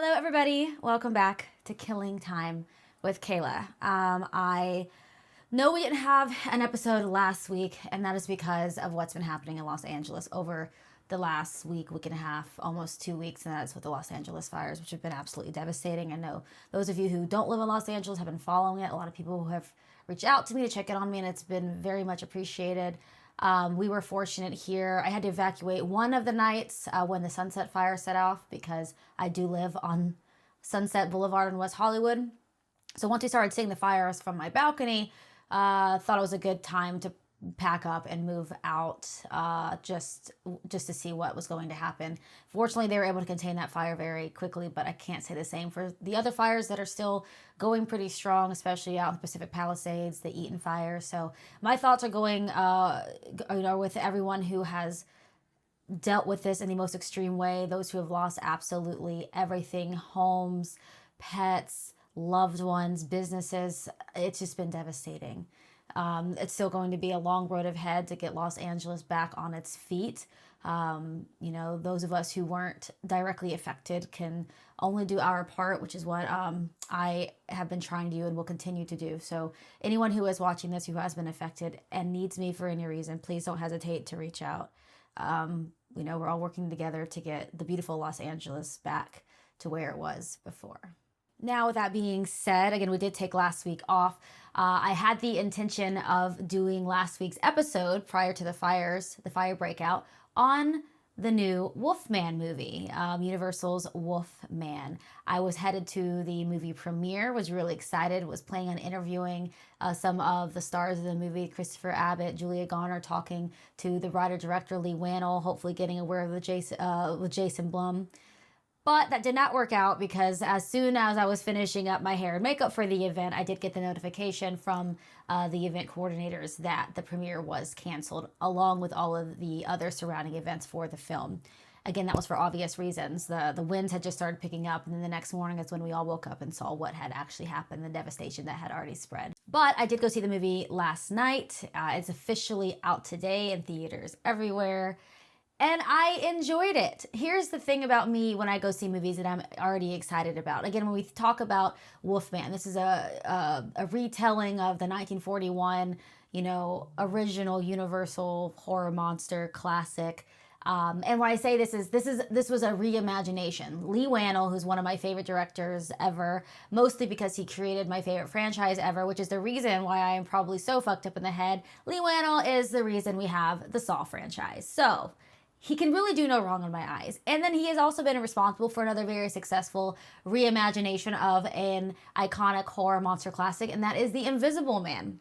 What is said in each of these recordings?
Hello, everybody. Welcome back to Killing Time with Kayla. I know we didn't have an episode last week, and that is because of what's been happening in Los Angeles over the last week and a half, almost 2 weeks, and that's with the Los Angeles fires, which have been absolutely devastating. I know those of you who don't live in Los Angeles have been following it. A lot of people who have reached out to me to check in on me, and it's been very much appreciated. We were fortunate here. I had to evacuate one of the nights when the Sunset Fire set off because I do live on Sunset Boulevard in West Hollywood. So once we started seeing the fires from my balcony, thought it was a good time to pack up and move out just to see what was going to happen. Fortunately, they were able to contain that fire very quickly, but I can't say the same for the other fires that are still going pretty strong, especially out in the Pacific Palisades, the Eaton fire. So my thoughts are going with everyone who has dealt with this in the most extreme way, those who have lost absolutely everything, homes, pets, loved ones, businesses. It's just been devastating. It's still going to be a long road ahead to get Los Angeles back on its feet. Those of us who weren't directly affected can only do our part, which is what I have been trying to do and will continue to do. So anyone who is watching this who has been affected and needs me for any reason, please don't hesitate to reach out. We're all working together to get the beautiful Los Angeles back to where it was before. Now, with that being said, again, we did take last week off. I had the intention of doing last week's episode prior to the fire breakout, on the new Wolfman movie, Universal's Wolfman. I was headed to the movie premiere, was really excited, was planning on interviewing some of the stars of the movie, Christopher Abbott, Julia Garner, talking to the writer-director Leigh Whannell, hopefully getting aware of with Jason Blum. But that did not work out because as soon as I was finishing up my hair and makeup for the event, I did get the notification from the event coordinators that the premiere was canceled, along with all of the other surrounding events for the film. Again, that was for obvious reasons. The winds had just started picking up, and then the next morning is when we all woke up and saw what had actually happened, the devastation that had already spread. But I did go see the movie last night. It's officially out today in theaters everywhere. And I enjoyed it. Here's the thing about me when I go see movies that I'm already excited about. Again, when we talk about Wolfman, this is a retelling of the 1941, original Universal horror monster classic. And when I say this was a reimagination. Leigh Whannell, who's one of my favorite directors ever, mostly because he created my favorite franchise ever, which is the reason why I am probably so fucked up in the head. Leigh Whannell is the reason we have the Saw franchise. So he can really do no wrong in my eyes. And then he has also been responsible for another very successful reimagination of an iconic horror monster classic, and that is The Invisible Man.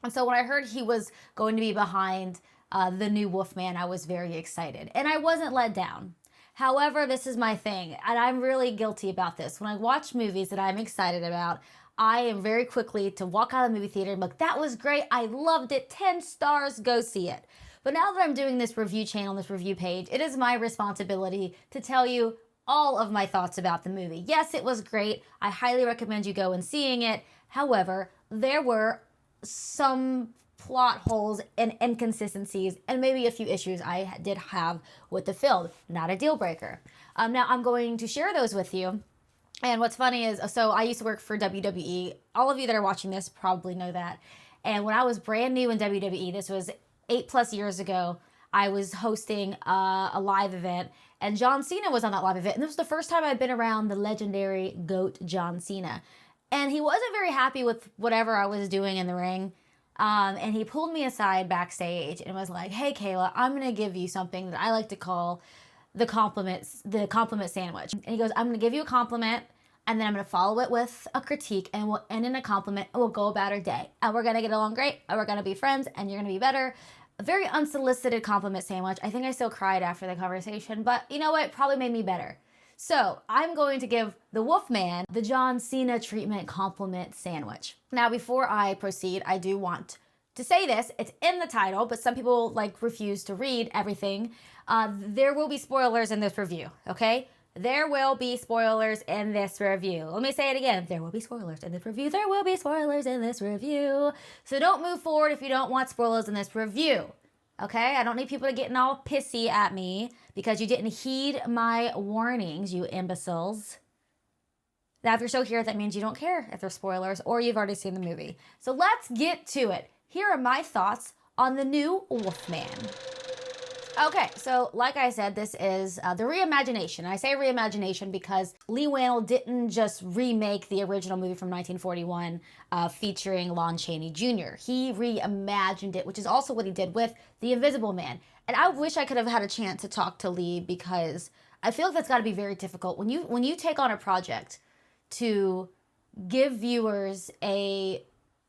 And so when I heard he was going to be behind the new Wolfman, I was very excited. And I wasn't let down. However, this is my thing, and I'm really guilty about this. When I watch movies that I'm excited about, I am very quickly to walk out of the movie theater and be like, that was great, I loved it, 10 stars, go see it. But now that I'm doing this review channel, this review page, it is my responsibility to tell you all of my thoughts about the movie. Yes, it was great. I highly recommend you go and seeing it. However, there were some plot holes and inconsistencies and maybe a few issues I did have with the film. Not a deal breaker. Now I'm going to share those with you. And what's funny is, so I used to work for WWE. All of you that are watching this probably know that. And when I was brand new in WWE, this was 8+ years ago, I was hosting a live event, and John Cena was on that live event. And this was the first time I'd been around the legendary GOAT John Cena. And he wasn't very happy with whatever I was doing in the ring. And he pulled me aside backstage and was like, hey, Kayla, I'm going to give you something that I like to call the compliment sandwich. And he goes, I'm going to give you a compliment, and then I'm going to follow it with a critique, and we'll end in a compliment, and we'll go about our day. And we're going to get along great, and we're going to be friends, and you're going to be better. A very unsolicited compliment sandwich. I think I still cried after the conversation, but you know what? It probably made me better. So I'm going to give the Wolfman the John Cena treatment compliment sandwich. Now, before I proceed, I do want to say this. It's in the title, but some people refuse to read everything. There will be spoilers in this review, okay? There will be spoilers in this review. Let me say it again. There will be spoilers in this review. There will be spoilers in this review. So don't move forward if you don't want spoilers in this review. Okay? I don't need people to getting all pissy at me because you didn't heed my warnings, you imbeciles. Now, if you're still here, that means you don't care if they're spoilers or you've already seen the movie. So let's get to it. Here are my thoughts on the new Wolfman. Okay, so like I said, this is the reimagination. I say reimagination because Leigh Whannell didn't just remake the original movie from 1941 featuring Lon Chaney Jr. He reimagined it, which is also what he did with The Invisible Man. And I wish I could have had a chance to talk to Leigh, because I feel like that's got to be very difficult when you take on a project to give viewers a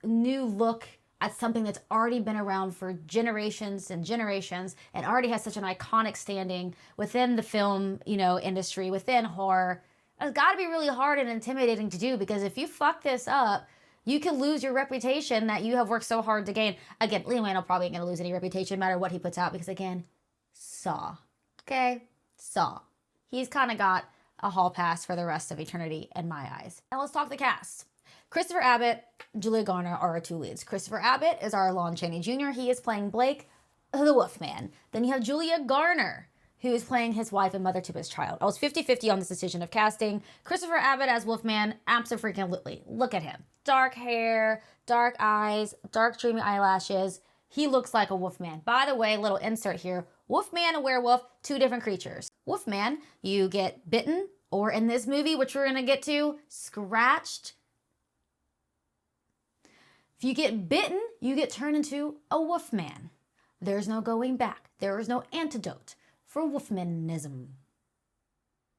new look at something that's already been around for generations and generations and already has such an iconic standing within the film, industry, within horror. It's got to be really hard and intimidating to do, because if you fuck this up, you can lose your reputation that you have worked so hard to gain. Again, Leigh Whannell probably ain't gonna lose any reputation no matter what he puts out, because again, Saw. Okay? Saw. He's kind of got a hall pass for the rest of eternity in my eyes. Now let's talk the cast. Christopher Abbott, Julia Garner are our two leads. Christopher Abbott is our Lon Chaney Jr. He is playing Blake, the Wolfman. Then you have Julia Garner, who is playing his wife and mother to his child. I was 50-50 on this decision of casting. Christopher Abbott as Wolfman, absolutely. Look at him. Dark hair, dark eyes, dark dreamy eyelashes. He looks like a Wolfman. By the way, little insert here. Wolfman and werewolf, two different creatures. Wolfman, you get bitten, or in this movie, which we're gonna get to, scratched. If you get bitten, you get turned into a Wolfman. There's no going back. There is no antidote for Wolfmanism.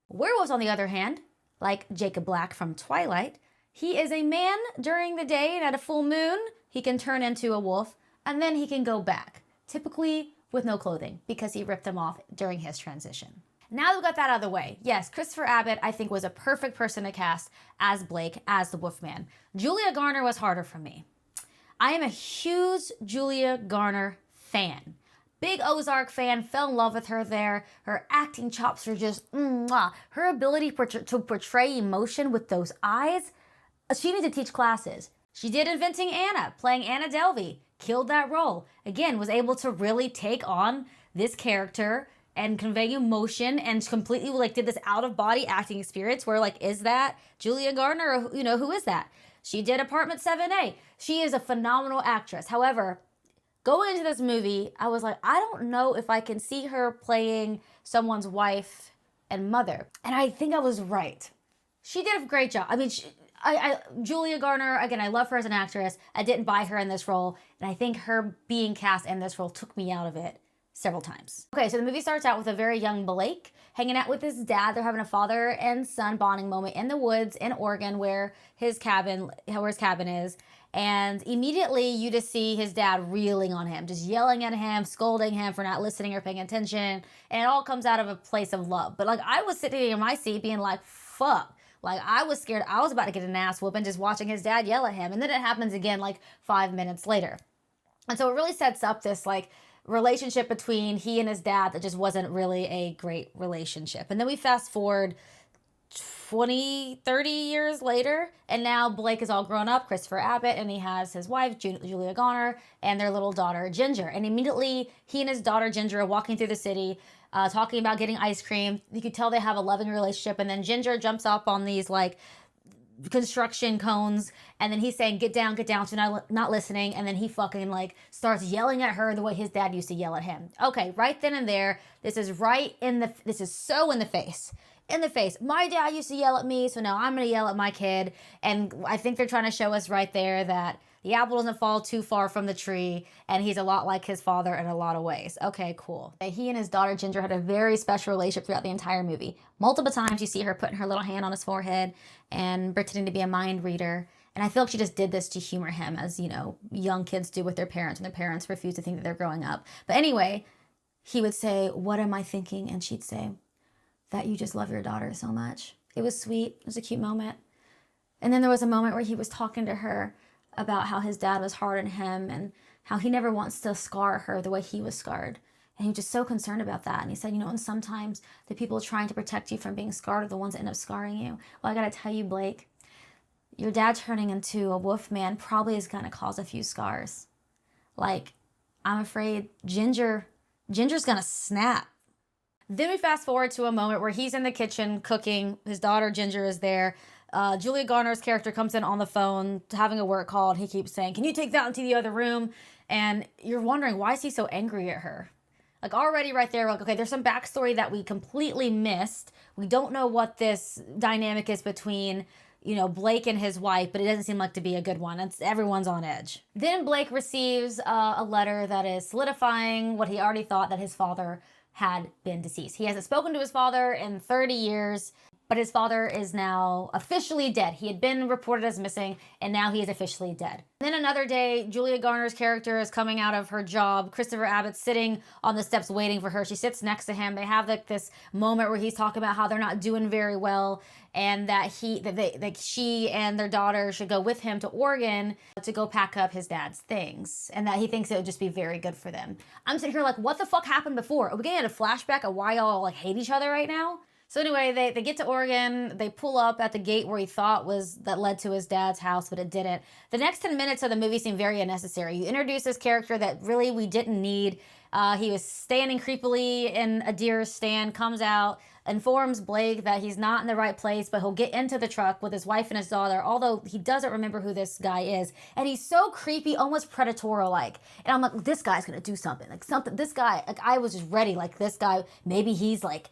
Werewolves, on the other hand, like Jacob Black from Twilight, he is a man during the day, and at a full moon, he can turn into a wolf, and then he can go back, typically with no clothing, because he ripped them off during his transition. Now that we've got that out of the way, yes, Christopher Abbott, I think, was a perfect person to cast as Blake, as the Wolfman. Julia Garner was harder for me. I am a huge Julia Garner fan. Big Ozark fan, fell in love with her there. Her acting chops are just, mwah. Her ability to portray emotion with those eyes, she needs to teach classes. She did Inventing Anna, playing Anna Delvey, killed that role. Again, was able to really take on this character and convey emotion, and completely did this out-of-body acting experience where is that Julia Garner, or who is that? She did Apartment 7A. She is a phenomenal actress. However, going into this movie, I was like, I don't know if I can see her playing someone's wife and mother. And I think I was right. She did a great job. I mean, Julia Garner, again, I love her as an actress. I didn't buy her in this role. And I think her being cast in this role took me out of it several times. Okay, so the movie starts out with a very young Blake hanging out with his dad. They're having a father and son bonding moment in the woods in Oregon, where his cabin is. And immediately you just see his dad reeling on him, just yelling at him, scolding him for not listening or paying attention. And it all comes out of a place of love. But I was sitting in my seat being like, fuck. I was scared. I was about to get an ass whooping just watching his dad yell at him. And then it happens again 5 minutes later. And so it really sets up this relationship between he and his dad that just wasn't really a great relationship. And then we fast forward 20, 30 years later, and now Blake is all grown up, Christopher Abbott, and he has his wife, Julia Garner, and their little daughter, Ginger. And immediately, he and his daughter, Ginger, are walking through the city, talking about getting ice cream. You could tell they have a loving relationship, and then Ginger jumps up on these, construction cones, and then he's saying, get down, so not listening, and then he fucking starts yelling at her the way his dad used to yell at him. Okay, right then and there, this is so in the face. My dad used to yell at me, so now I'm gonna yell at my kid. And I think they're trying to show us right there that the apple doesn't fall too far from the tree, and he's a lot like his father in a lot of ways. Okay, cool. He and his daughter Ginger had a very special relationship throughout the entire movie. Multiple times you see her putting her little hand on his forehead and pretending to be a mind reader. And I feel like she just did this to humor him, as, young kids do with their parents when their parents refuse to think that they're growing up. But anyway, he would say, what am I thinking? And she'd say, that you just love your daughter so much. It was sweet. It was a cute moment. And then there was a moment where he was talking to her about how his dad was hard on him and how he never wants to scar her the way he was scarred. And he was just so concerned about that. And he said, and sometimes the people trying to protect you from being scarred are the ones that end up scarring you. Well, I gotta tell you, Blake, your dad turning into a wolf man probably is gonna cause a few scars. I'm afraid Ginger's gonna snap. Then we fast forward to a moment where he's in the kitchen cooking. His daughter Ginger is there. Julia Garner's character comes in on the phone having a work call, and he keeps saying, "Can you take that into the other room?" And you're wondering, why is he so angry at her? Like, already right there, like, okay, there's some backstory that we completely missed. We don't know what this dynamic is between, Blake and his wife, but it doesn't seem like to be a good one. Everyone's on edge. Then Blake receives a letter that is solidifying what he already thought, that his father had been deceased. He hasn't spoken to his father in 30 years. But his father is now officially dead. He had been reported as missing, and now he is officially dead. Then another day, Julia Garner's character is coming out of her job. Christopher Abbott's sitting on the steps waiting for her. She sits next to him. They have this moment where he's talking about how they're not doing very well, and that she and their daughter should go with him to Oregon to go pack up his dad's things, and that he thinks it would just be very good for them. I'm sitting here like, what the fuck happened before? Are we getting a flashback of why y'all like hate each other right now? So anyway, they get to Oregon, they pull up at the gate where he thought that led to his dad's house, but it didn't. The next 10 minutes of the movie seem very unnecessary. You introduce this character that really we didn't need. He was standing creepily in a deer stand, comes out, informs Blake that he's not in the right place, but he'll get into the truck with his wife and his daughter, although he doesn't remember who this guy is. And he's so creepy, almost Predatorial-like. And I'm like, this guy's gonna do something. This guy, I was just ready, this guy, maybe he's like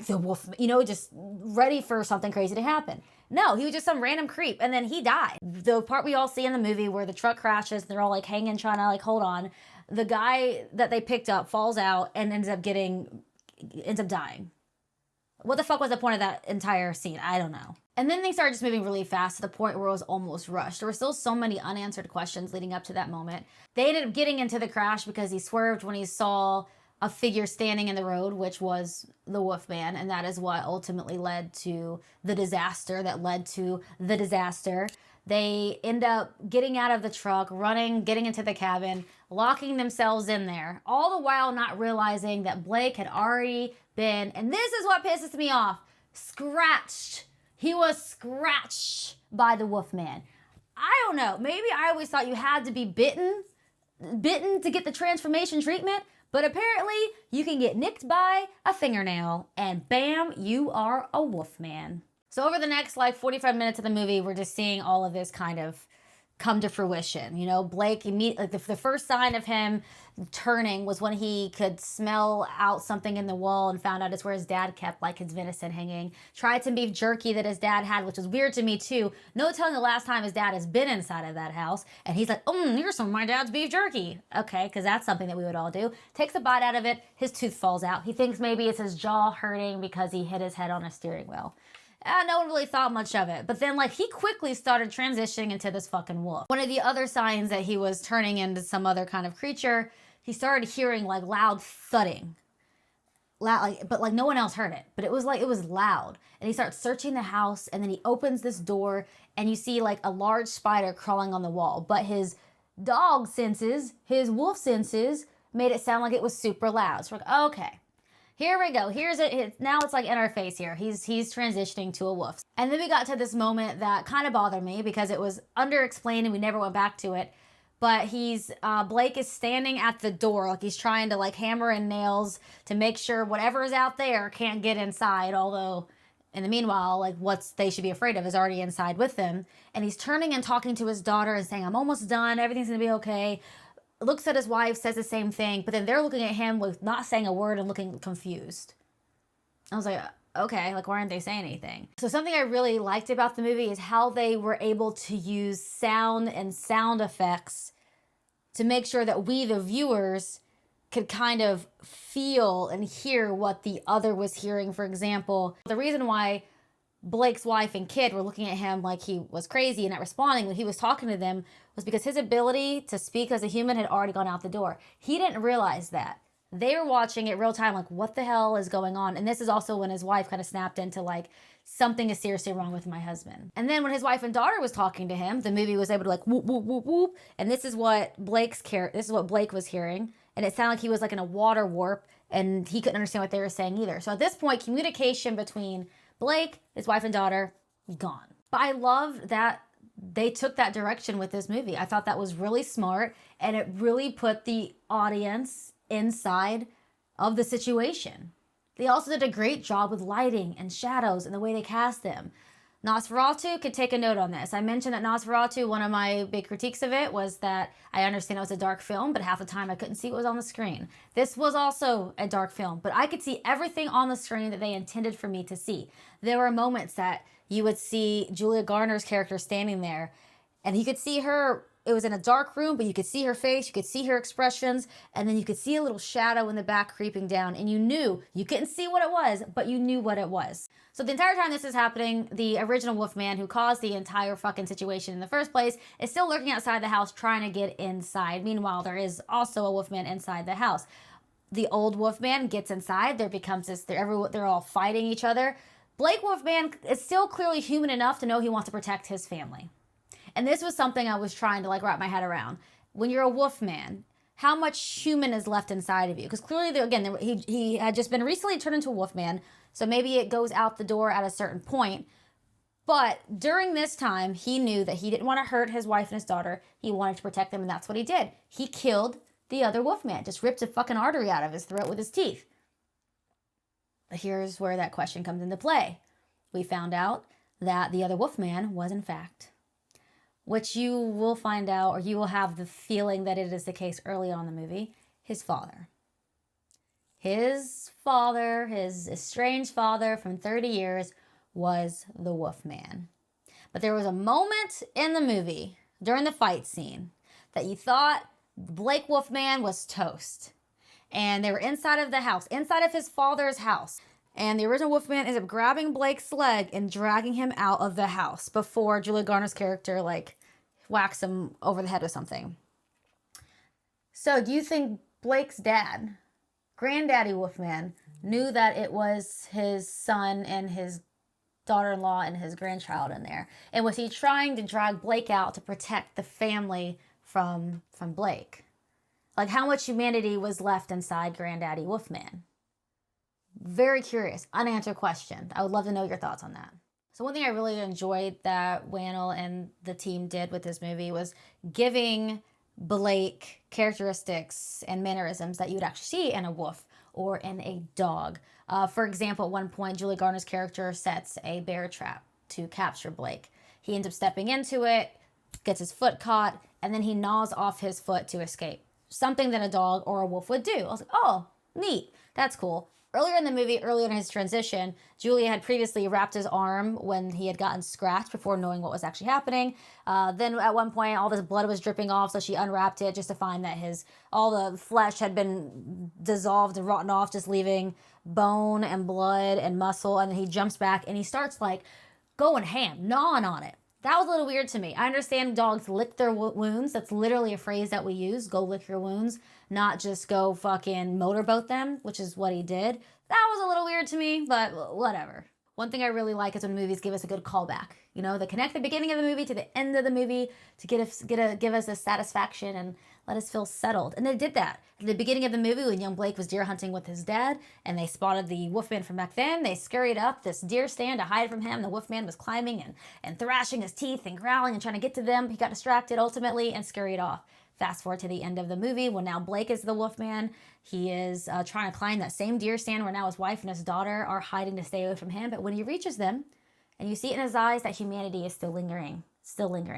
the wolf, just ready for something crazy to happen. No, he was just some random creep, and then he died. The part we all see in the movie where the truck crashes, and they're all hanging, trying to hold on. The guy that they picked up falls out and ends up dying. What the fuck was the point of that entire scene? I don't know. And then they started just moving really fast to the point where it was almost rushed. There were still so many unanswered questions leading up to that moment. They ended up getting into the crash because he swerved when he saw a figure standing in the road, which was the Wolfman, and that is what ultimately led to the disaster that led to the disaster. They end up getting out of the truck, running, getting into the cabin, locking themselves in there, all the while not realizing that Blake had already been, and this is what pisses me off, scratched. He was scratched by the Wolfman. I don't know, maybe I always thought you had to be bitten to get the transformation treatment. But apparently, you can get nicked by a fingernail, and bam, you are a Wolfman. So over the next 45 minutes of the movie, we're just seeing all of this kind of come to fruition. Blake, the first sign of him turning was when he could smell out something in the wall and found out it's where his dad kept his venison hanging. Tried some beef jerky that his dad had, which was weird to me too. No telling the last time his dad has been inside of that house. And he's like, here's some of my dad's beef jerky. Okay, because that's something that we would all do. Takes a bite out of it, his tooth falls out. He thinks maybe it's his jaw hurting because he hit his head on a steering wheel. No one really thought much of it. But then, he quickly started transitioning into this fucking wolf. One of the other signs that he was turning into some other kind of creature, he started hearing, loud thudding. But no one else heard it. But it was loud. And he starts searching the house, and then he opens this door, and you see, a large spider crawling on the wall. But his dog senses, his wolf senses, made it sound like it was super loud. So we're like, okay. Here we go. Here's it. Now it's in our face here. He's transitioning to a wolf. And then we got to this moment that kind of bothered me because it was underexplained and we never went back to it. But Blake is standing at the door. He's trying to hammer in nails to make sure whatever is out there can't get inside. Although in the meanwhile, what they should be afraid of is already inside with them. And he's turning and talking to his daughter and saying, I'm almost done. Everything's going to be okay. Looks at his wife, says the same thing, but then they're looking at him with not saying a word and looking confused. I was like, okay, why aren't they saying anything? So something I really liked about the movie is how they were able to use sound and sound effects to make sure that we, the viewers, could kind of feel and hear what the other was hearing. For example, the reason why Blake's wife and kid were looking at him like he was crazy and not responding when he was talking to them was because his ability to speak as a human had already gone out the door. He didn't realize that. They were watching it real time, what the hell is going on? And this is also when his wife kind of snapped into something is seriously wrong with my husband. And then when his wife and daughter was talking to him, the movie was able to whoop, whoop, whoop, whoop. And this is what Blake was hearing. And it sounded like he was in a water warp and he couldn't understand what they were saying either. So at this point, communication between Blake, his wife and daughter, gone. But I love that they took that direction with this movie. I thought that was really smart, and it really put the audience inside of the situation. They also did a great job with lighting and shadows and the way they cast them. Nosferatu could take a note on this. I mentioned that Nosferatu, one of my big critiques of it was that I understand it was a dark film, but half the time I couldn't see what was on the screen. This was also a dark film, but I could see everything on the screen that they intended for me to see. There were moments that you would see Julia Garner's character standing there, and you could see her. It was in a dark room, but you could see her face, you could see her expressions, and then you could see a little shadow in the back creeping down, and you knew, you couldn't see what it was, but you knew what it was. So the entire time this is happening, the original Wolfman, who caused the entire fucking situation in the first place, is still lurking outside the house trying to get inside. Meanwhile, there is also a Wolfman inside the house. The old Wolfman gets inside, there becomes this, they're all fighting each other. Blake Wolfman is still clearly human enough to know he wants to protect his family. And this was something I was trying to wrap my head around. When you're a Wolfman, how much human is left inside of you? Because clearly, he had just been recently turned into a Wolfman, so maybe it goes out the door at a certain point. But during this time, he knew that he didn't want to hurt his wife and his daughter. He wanted to protect them, and that's what he did. He killed the other Wolfman, just ripped a fucking artery out of his throat with his teeth. But here's where that question comes into play. We found out that the other Wolfman was, in fact, which you will find out, or you will have the feeling that it is the case early on in the movie, his father. His father, his estranged father from 30 years, was the Wolfman. But there was a moment in the movie, during the fight scene, that you thought Blake Wolfman was toast. And they were inside of the house, inside of his father's house. And the original Wolfman ends up grabbing Blake's leg and dragging him out of the house before Julia Garner's character, whacks him over the head with something. So do you think Blake's dad, Granddaddy Wolfman, knew that it was his son and his daughter-in-law and his grandchild in there? And was he trying to drag Blake out to protect the family from Blake? How much humanity was left inside Granddaddy Wolfman? Very curious, unanswered question. I would love to know your thoughts on that. So one thing I really enjoyed that Whannell and the team did with this movie was giving Blake characteristics and mannerisms that you would actually see in a wolf or in a dog. For example, at one point, Julie Garner's character sets a bear trap to capture Blake. He ends up stepping into it, gets his foot caught, and then he gnaws off his foot to escape. Something that a dog or a wolf would do. I was like, oh, neat. That's cool. Earlier in the movie, earlier in his transition, Julia had previously wrapped his arm when he had gotten scratched before knowing what was actually happening. Then at one point, all this blood was dripping off, so she unwrapped it just to find that all the flesh had been dissolved and rotten off, just leaving bone and blood and muscle. And then he jumps back and he starts going ham, gnawing on it. That was a little weird to me. I understand dogs lick their wounds. That's literally a phrase that we use. Go lick your wounds, not just go fucking motorboat them, which is what he did. That was a little weird to me, but whatever. One thing I really like is when movies give us a good callback. They connect the beginning of the movie to the end of the movie to give us a satisfaction and let us feel settled. And they did that. At the beginning of the movie, when young Blake was deer hunting with his dad, and they spotted the Wolfman from back then, they scurried up this deer stand to hide from him. The Wolfman was climbing and thrashing his teeth and growling and trying to get to them. He got distracted ultimately and scurried off. Fast forward to the end of the movie when now Blake is the Wolfman. He is trying to climb that same deer stand where now his wife and his daughter are hiding to stay away from him. But when he reaches them, and you see it in his eyes that humanity is still lingering.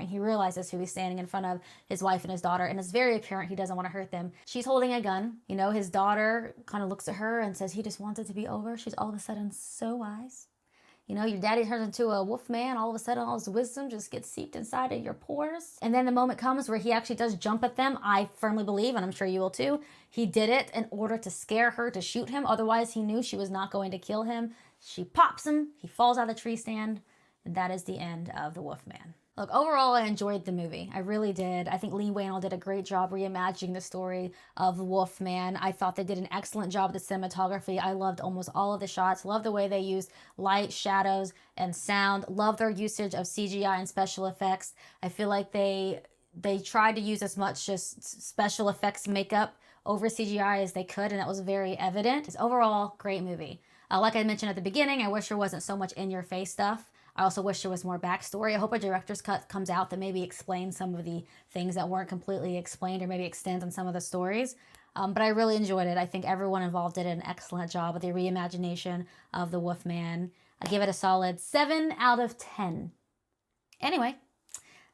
He realizes who he's standing in front of, his wife and his daughter, and it's very apparent he doesn't want to hurt them. She's holding a gun. His daughter kind of looks at her and says he just wants it to be over. She's all of a sudden so wise. Your daddy turns into a wolf man. All of a sudden, all his wisdom just gets seeped inside of your pores. And then the moment comes where he actually does jump at them. I firmly believe, and I'm sure you will too, he did it in order to scare her to shoot him. Otherwise, he knew she was not going to kill him. She pops him. He falls out of the tree stand. And that is the end of the Wolfman. Look, overall, I enjoyed the movie. I really did. I think Leigh Whannell did a great job reimagining the story of Wolfman. I thought they did an excellent job with the cinematography. I loved almost all of the shots. Loved the way they used light, shadows, and sound. Loved their usage of CGI and special effects. I feel like they tried to use as much just special effects makeup over CGI as they could, and that was very evident. It's overall great movie. Like I mentioned at the beginning, I wish there wasn't so much in-your-face stuff. I also wish there was more backstory. I hope a director's cut comes out that maybe explains some of the things that weren't completely explained or maybe extends on some of the stories. But I really enjoyed it. I think everyone involved did an excellent job with the reimagination of the Wolfman. I give it a solid 7 out of 10. Anyway,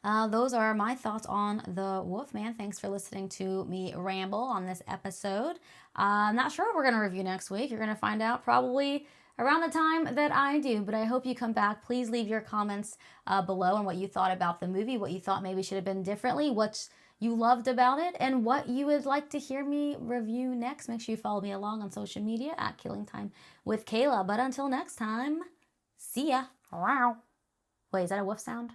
those are my thoughts on the Wolfman. Thanks for listening to me ramble on this episode. I'm not sure what we're going to review next week. You're going to find out probably around the time that I do, but I hope you come back. Please leave your comments below on what you thought about the movie, what you thought maybe should have been differently, what you loved about it, and what you would like to hear me review next. Make sure you follow me along on social media at Killing Time with Kayla. But until next time, see ya. Wow. Wait, is that a woof sound?